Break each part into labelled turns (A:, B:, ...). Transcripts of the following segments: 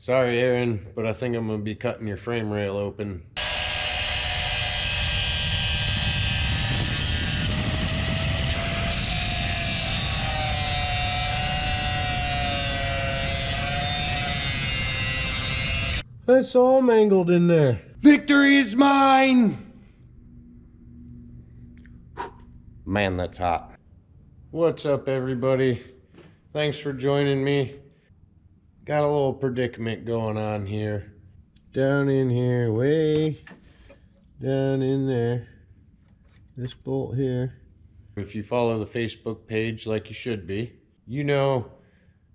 A: Sorry, Aaron, but I think I'm gonna be cutting your frame rail open. That's all mangled in there. Victory is mine! Man, that's hot. What's up, everybody? Thanks for joining me. Got a little predicament going on here. Down in here, way down in there. This bolt here. If you follow the Facebook page like you should be, you know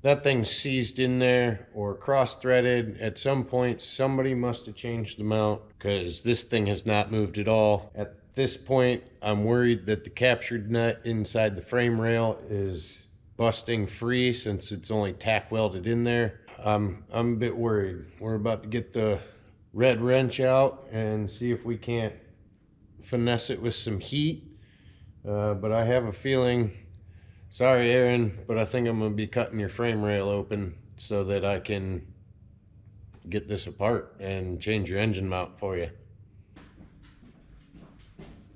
A: that thing's seized in there or cross-threaded. At some point, somebody must have changed the mount because this thing has not moved at all. At this point, I'm worried that the captured nut inside the frame rail is busting free since it's only tack welded in there. I'm a bit worried. We're about to get the red wrench out and see if we can't finesse it with some heat. But I have a feeling, sorry Aaron, but I think I'm gonna be cutting your frame rail open so that I can get this apart and change your engine mount for you.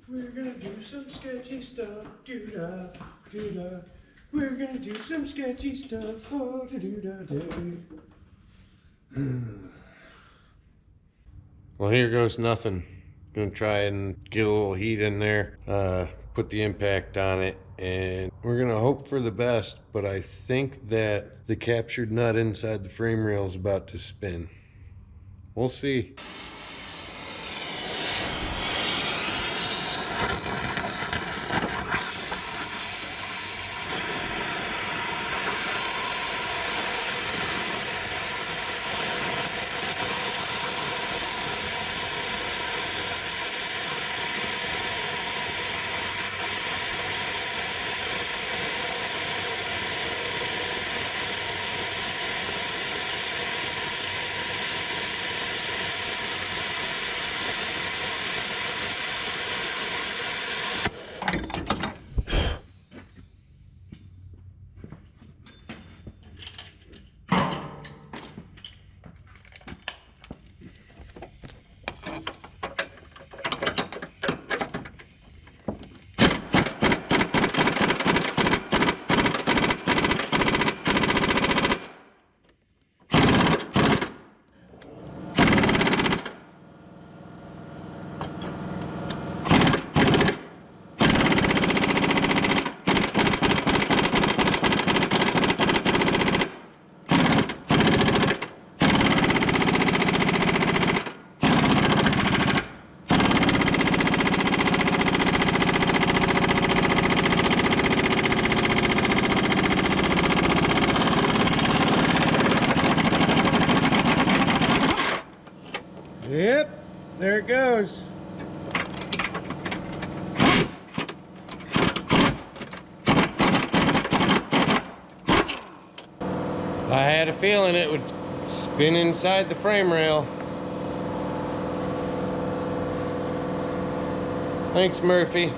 A: We're gonna do some sketchy stuff, doo-da, doo-da. We're gonna do some sketchy stuff, oh, doo-da-doo. Well, here goes nothing. Gonna try and get a little heat in there, put the impact on it, and we're gonna hope for the best, but I think that the captured nut inside the frame rail is about to spin. We'll see. Yep, there it goes. I had a feeling it would spin inside the frame rail. Thanks, Murphy.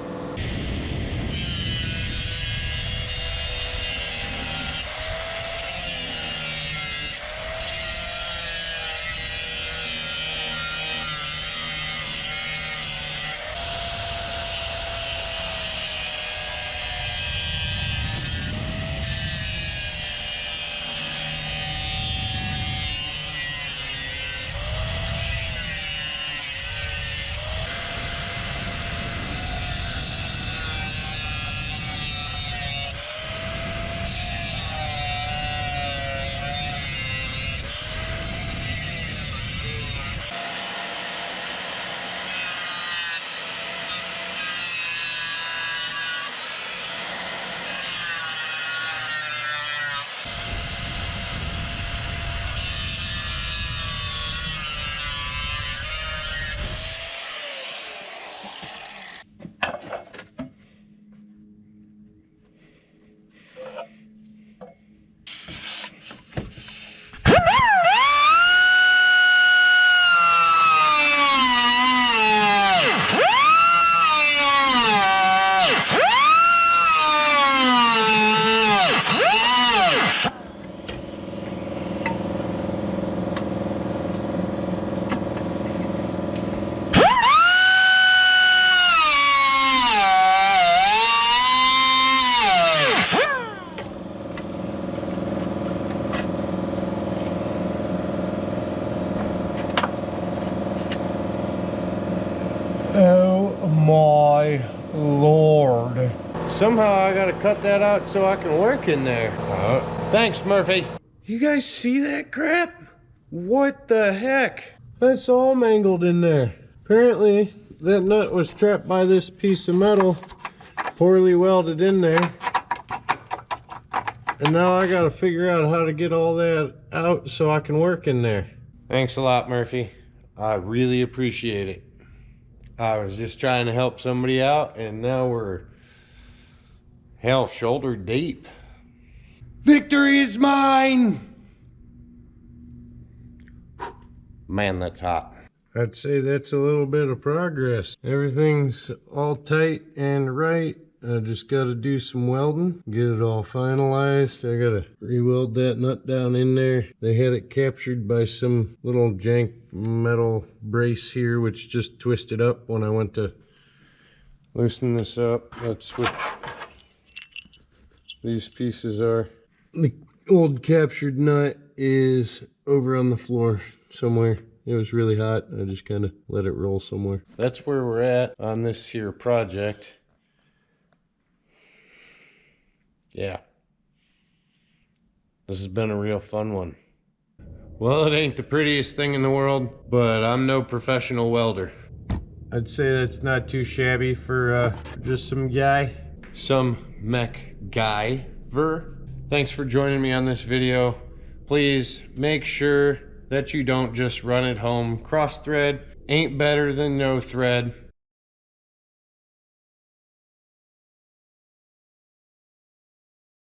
A: Somehow I gotta cut that out so I can work in there. Thanks, Murphy. You guys see that crap? What the heck? That's all mangled in there. Apparently that nut was trapped by this piece of metal, poorly welded in there. And now I gotta figure out how to get all that out so I can work in there. Thanks a lot, Murphy. I really appreciate it. I was just trying to help somebody out, and now we're, hell, shoulder deep. Victory is mine! Man, that's hot. I'd say that's a little bit of progress. Everything's all tight and right. I just got to do some welding, get it all finalized. I got to re-weld that nut down in there. They had it captured by some little jank metal brace here, which just twisted up when I went to loosen this up. That's what these pieces are. The old captured nut is over on the floor somewhere. It was really hot. I just kind of let it roll somewhere. That's where we're at on this here project. Yeah, this has been a real fun one. Well, it ain't the prettiest thing in the world, but I'm no professional welder. I'd say that's not too shabby for just some guy. Some MechGuyver. Thanks for joining me on this video. Please make sure that you don't just run it home. Cross thread ain't better than no thread.